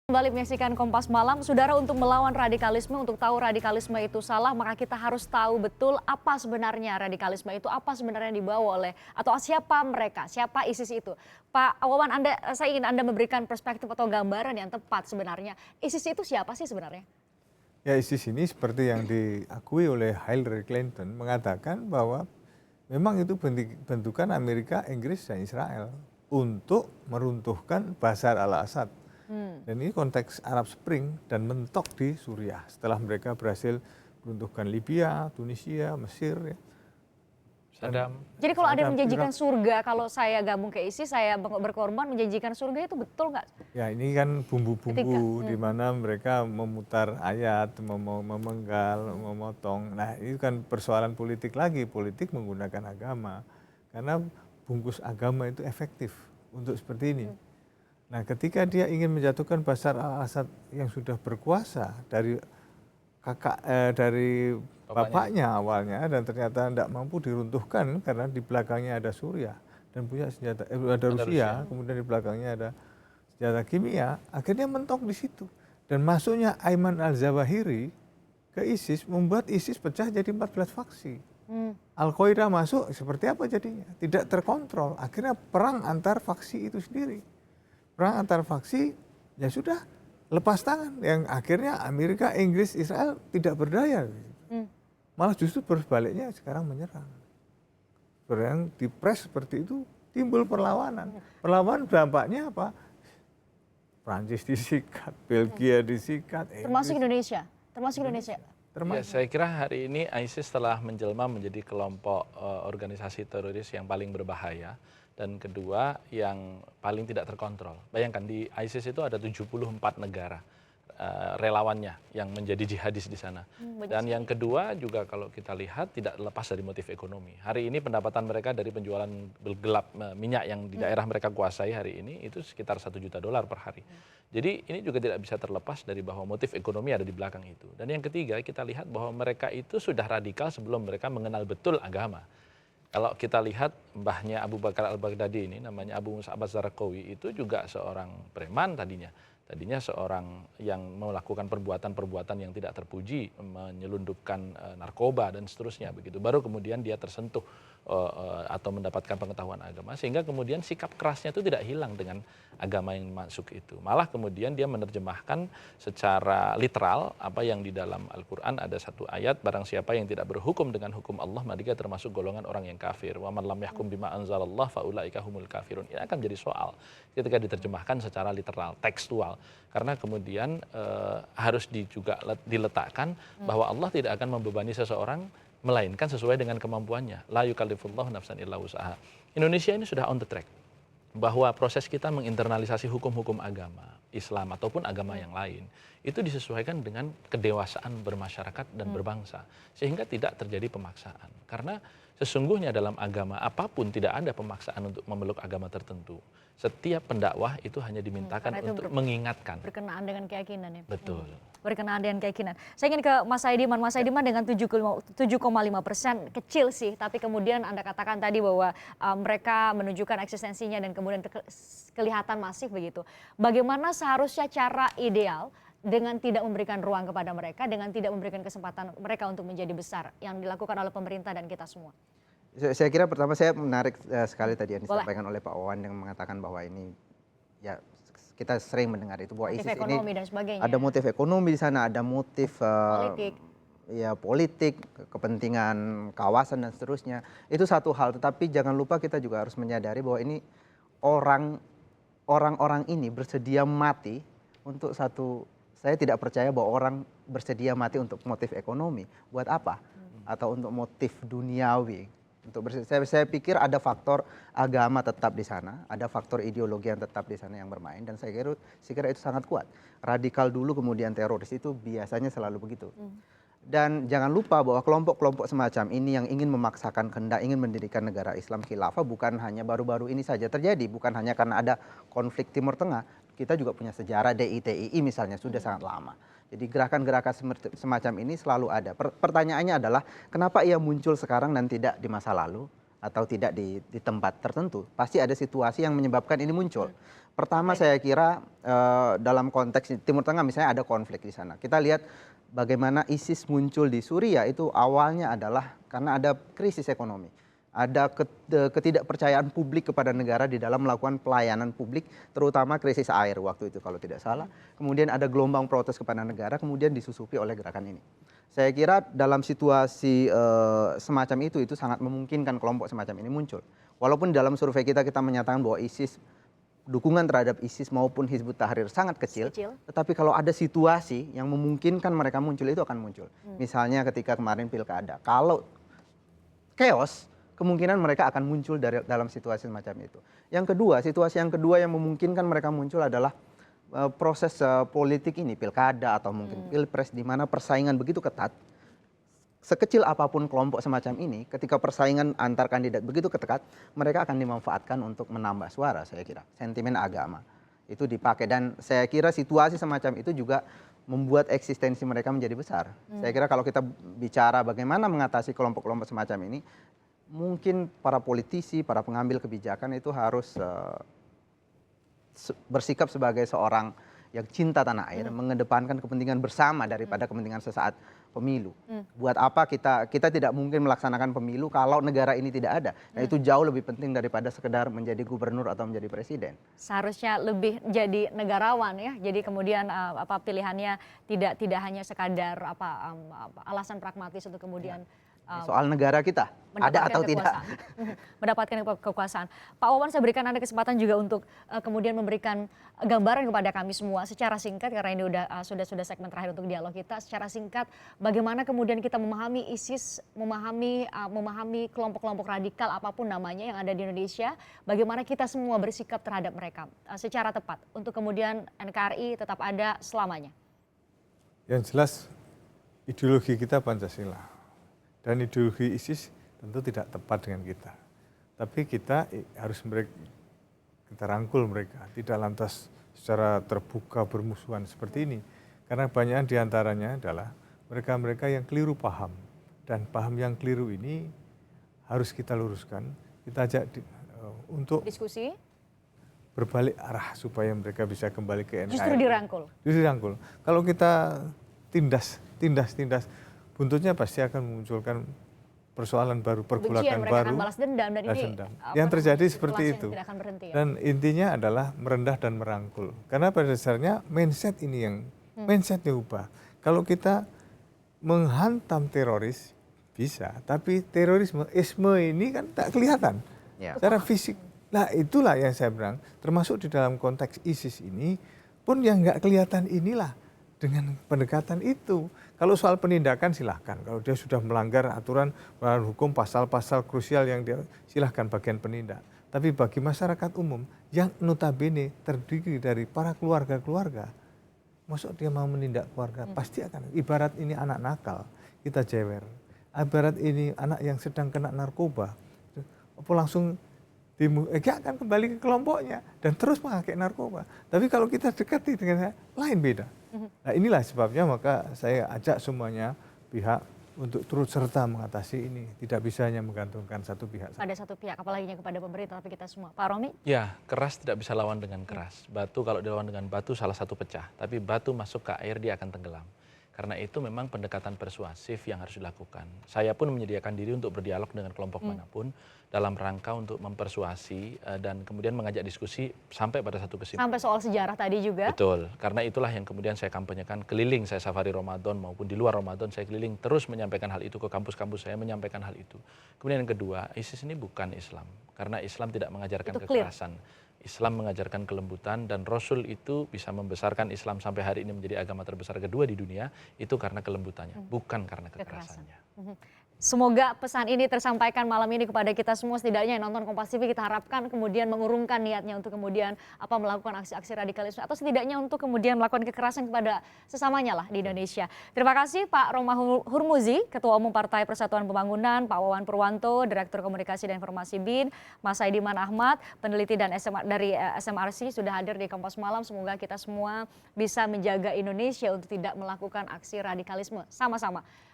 Kembali menyaksikan Kompas Malam, saudara, untuk melawan radikalisme, untuk tahu radikalisme itu salah, maka kita harus tahu betul apa sebenarnya radikalisme itu, apa sebenarnya yang dibawa oleh, atau siapa mereka, siapa ISIS itu. Pak Wawan, saya ingin Anda memberikan perspektif atau gambaran yang tepat sebenarnya. ISIS itu siapa sih sebenarnya? Ya, ISIS ini seperti yang diakui oleh Hillary Clinton mengatakan bahwa memang itu bentukan Amerika, Inggris, dan Israel untuk meruntuhkan Bashar al-Assad. Dan ini konteks Arab Spring dan mentok di Suriah setelah mereka berhasil meruntuhkan Libya, Tunisia, Mesir. Ya. Jadi kalau ada yang menjanjikan surga, kalau saya gabung ke ISIS, saya berkorban menjanjikan surga, itu betul nggak? Ya, ini kan bumbu-bumbu di mana mereka memutar ayat, memenggal, memotong. Nah, ini kan persoalan politik lagi, politik menggunakan agama. Karena bungkus agama itu efektif untuk seperti ini. Nah, ketika dia ingin menjatuhkan Bashar al-Assad yang sudah berkuasa dari bapaknya awalnya, dan ternyata tidak mampu diruntuhkan karena di belakangnya ada Suriah dan punya senjata, ada Rusia, kemudian di belakangnya ada senjata kimia, akhirnya mentok di situ. Dan masuknya Ayman al-Zawahiri ke ISIS membuat ISIS pecah jadi 14 faksi. Al-Qaeda masuk, seperti apa jadinya? Tidak terkontrol. Akhirnya perang antar faksi itu sendiri. Perang antar faksi, ya sudah, lepas tangan. Yang akhirnya Amerika, Inggris, Israel tidak berdaya. Malah justru berbaliknya sekarang menyerang. Yang dipres seperti itu, timbul perlawanan. Perlawanan dampaknya apa? Prancis disikat, Belgia disikat. Termasuk Indonesia? Termasuk Indonesia? Ya, saya kira hari ini ISIS telah menjelma menjadi kelompok organisasi teroris yang paling berbahaya. Dan kedua, yang paling tidak terkontrol. Bayangkan, di ISIS itu ada 74 negara relawannya yang menjadi jihadis di sana. Dan yang kedua juga kalau kita lihat tidak lepas dari motif ekonomi. Hari ini pendapatan mereka dari penjualan gelap minyak yang di daerah mereka kuasai hari ini itu sekitar $1 juta per hari. Jadi ini juga tidak bisa terlepas dari bahwa motif ekonomi ada di belakang itu. Dan yang ketiga, kita lihat bahwa mereka itu sudah radikal sebelum mereka mengenal betul agama. Kalau kita lihat mbahnya Abu Bakar al-Baghdadi ini, namanya Abu Mus'ab az-Zarqawi, itu juga seorang preman tadinya. Tadinya seorang yang melakukan perbuatan-perbuatan yang tidak terpuji, menyelundupkan narkoba dan seterusnya begitu. Baru kemudian dia tersentuh atau mendapatkan pengetahuan agama, sehingga kemudian sikap kerasnya itu tidak hilang dengan agama yang masuk itu. Malah kemudian dia menerjemahkan secara literal apa yang di dalam Al-Quran ada satu ayat, barang siapa yang tidak berhukum dengan hukum Allah, maka dia termasuk golongan orang yang kafir. Wa man lam yahkum bima anzalallah fa ulaika humul kafirun. Ini akan menjadi soal ketika diterjemahkan secara literal, tekstual. Karena kemudian harus juga diletakkan bahwa Allah tidak akan membebani seseorang melainkan sesuai dengan kemampuannya. La yukallifullahu nafsan illa wus'aha. Indonesia ini sudah on the track bahwa proses kita menginternalisasi hukum-hukum agama Islam ataupun agama yang lain itu disesuaikan dengan kedewasaan bermasyarakat dan berbangsa, sehingga tidak terjadi pemaksaan. Karena sesungguhnya dalam agama apapun tidak ada pemaksaan untuk memeluk agama tertentu. Setiap pendakwah itu hanya dimintakan untuk mengingatkan. Berkenaan dengan keyakinan ya. Betul. Berkenaan dengan keyakinan. Saya ingin ke Mas Saidiman. Mas Saidiman dengan 7,5%, kecil sih, tapi kemudian Anda katakan tadi bahwa mereka menunjukkan eksistensinya dan kemudian kelihatan masif begitu. Bagaimana seharusnya cara ideal dengan tidak memberikan ruang kepada mereka, dengan tidak memberikan kesempatan mereka untuk menjadi besar yang dilakukan oleh pemerintah dan kita semua? Saya kira pertama saya menarik sekali tadi yang disampaikan oleh Pak Wawan yang mengatakan bahwa ini ya kita sering mendengar itu bahwa motif ISIS ekonomi ini dan sebagainya. ada motif ekonomi di sana, ada motif politik, kepentingan kawasan dan seterusnya. Itu satu hal, tetapi jangan lupa kita juga harus menyadari bahwa ini orang-orang ini bersedia mati untuk satu. Saya tidak percaya bahwa orang bersedia mati untuk motif ekonomi. Buat apa? Atau untuk motif duniawi. Saya pikir ada faktor agama tetap di sana, ada faktor ideologi yang tetap di sana yang bermain, dan saya kira itu sangat kuat. Radikal dulu kemudian teroris itu biasanya selalu begitu. Dan jangan lupa bahwa kelompok-kelompok semacam ini yang ingin memaksakan kehendak, ingin mendirikan negara Islam khilafah bukan hanya baru-baru ini saja terjadi, bukan hanya karena ada konflik Timur Tengah. Kita juga punya sejarah DITII misalnya, sudah sangat lama. Jadi gerakan-gerakan semacam ini selalu ada. Pertanyaannya adalah kenapa ia muncul sekarang dan tidak di masa lalu? Atau tidak di tempat tertentu, pasti ada situasi yang menyebabkan ini muncul. Pertama saya kira dalam konteks Timur Tengah misalnya ada konflik di sana. Kita lihat bagaimana ISIS muncul di Suriah itu awalnya adalah karena ada krisis ekonomi. Ada ketidakpercayaan publik kepada negara di dalam melakukan pelayanan publik, terutama krisis air waktu itu kalau tidak salah. Kemudian ada gelombang protes kepada negara, kemudian disusupi oleh gerakan ini. Saya kira dalam situasi semacam itu sangat memungkinkan kelompok semacam ini muncul. Walaupun dalam survei kita menyatakan bahwa ISIS, dukungan terhadap ISIS maupun Hizbut Tahrir sangat kecil, tetapi kalau ada situasi yang memungkinkan mereka muncul itu akan muncul. Misalnya ketika kemarin pilkada, kalau chaos, kemungkinan mereka akan muncul dalam situasi semacam itu. Yang kedua, situasi yang kedua yang memungkinkan mereka muncul adalah proses politik ini, pilkada atau mungkin pilpres, di mana persaingan begitu ketat. Sekecil apapun kelompok semacam ini, ketika persaingan antar kandidat begitu ketat, mereka akan dimanfaatkan untuk menambah suara, saya kira. Sentimen agama itu dipakai, dan saya kira situasi semacam itu juga membuat eksistensi mereka menjadi besar. Saya kira kalau kita bicara bagaimana mengatasi kelompok-kelompok semacam ini, mungkin para politisi, para pengambil kebijakan itu harus bersikap sebagai seorang yang cinta tanah air, mengedepankan kepentingan bersama daripada kepentingan sesaat pemilu. Buat apa kita tidak mungkin melaksanakan pemilu kalau negara ini tidak ada. Nah, itu jauh lebih penting daripada sekedar menjadi gubernur atau menjadi presiden. Seharusnya lebih jadi negarawan ya. Jadi kemudian pilihannya tidak hanya sekadar alasan pragmatis untuk kemudian soal negara kita ada atau tidak mendapatkan kekuasaan. Pak Wawan, saya berikan Anda kesempatan juga untuk kemudian memberikan gambaran kepada kami semua secara singkat, karena ini sudah segmen terakhir untuk dialog kita. Secara singkat, bagaimana kemudian kita memahami ISIS, memahami kelompok-kelompok radikal apapun namanya yang ada di Indonesia, bagaimana kita semua bersikap terhadap mereka secara tepat untuk kemudian NKRI tetap ada selamanya. Yang jelas ideologi kita Pancasila. Dan ideologi ISIS tentu tidak tepat dengan kita. Tapi kita harus kita rangkul mereka, tidak lantas secara terbuka bermusuhan seperti ini. Karena banyak diantaranya adalah mereka-mereka yang keliru paham. Dan paham yang keliru ini harus kita luruskan. Kita ajak untuk diskusi, berbalik arah supaya mereka bisa kembali ke NKRI. Justru dirangkul. Dirangkul. Kalau kita tindas, buntutnya pasti akan memunculkan persoalan baru, pergulakan baru. Akan balas dendam, dan ini yang terjadi seperti itu. Tidak akan berhenti, ya? Dan intinya adalah merendah dan merangkul. Karena pada dasarnya mindset ini yang mindsetnya ubah. Kalau kita menghantam teroris bisa, tapi terorisme ini kan tak kelihatan secara fisik. Nah, itulah yang saya bilang, termasuk di dalam konteks ISIS ini pun yang nggak kelihatan inilah dengan pendekatan itu. Kalau soal penindakan silahkan, kalau dia sudah melanggar aturan hukum pasal-pasal krusial yang dia silahkan bagian penindak. Tapi bagi masyarakat umum yang notabene terdiri dari para keluarga-keluarga, maksud dia mau menindak keluarga, pasti akan. Ibarat ini anak nakal, kita jewer. Ibarat ini anak yang sedang kena narkoba, apa langsung dia akan kembali ke kelompoknya dan terus memakai narkoba. Tapi kalau kita dekati dengan lain beda. Nah, inilah sebabnya maka saya ajak semuanya pihak untuk turut serta mengatasi ini. Tidak bisa hanya menggantungkan satu pihak. Ada satu pihak, apalagi kepada pemerintah, tapi kita semua. Pak Romi? Ya, keras tidak bisa lawan dengan keras. Batu kalau dilawan dengan batu salah satu pecah. Tapi batu masuk ke air dia akan tenggelam. Karena itu memang pendekatan persuasif yang harus dilakukan. Saya pun menyediakan diri untuk berdialog dengan kelompok manapun dalam rangka untuk mempersuasi dan kemudian mengajak diskusi sampai pada satu kesimpulan. Sampai soal sejarah tadi juga. Betul, karena itulah yang kemudian saya kampanyekan keliling, saya safari Ramadan maupun di luar Ramadan, saya keliling terus menyampaikan hal itu ke kampus-kampus saya, menyampaikan hal itu. Kemudian yang kedua, ISIS ini bukan Islam, karena Islam tidak mengajarkan kekerasan. Islam mengajarkan kelembutan, dan Rasul itu bisa membesarkan Islam sampai hari ini menjadi agama terbesar kedua di dunia, itu karena kelembutannya, bukan karena kekerasannya. Semoga pesan ini tersampaikan malam ini kepada kita semua, setidaknya yang nonton Kompas TV, kita harapkan kemudian mengurungkan niatnya untuk kemudian melakukan aksi-aksi radikalisme, atau setidaknya untuk kemudian melakukan kekerasan kepada sesamanya lah di Indonesia. Terima kasih Pak Romah Hurmuzi, Ketua Umum Partai Persatuan Pembangunan, Pak Wawan Purwanto, Direktur Komunikasi dan Informasi BIN, Mas Saidiman Ahmad, peneliti dan dari SMRC sudah hadir di Kompas Malam. Semoga kita semua bisa menjaga Indonesia untuk tidak melakukan aksi radikalisme sama-sama.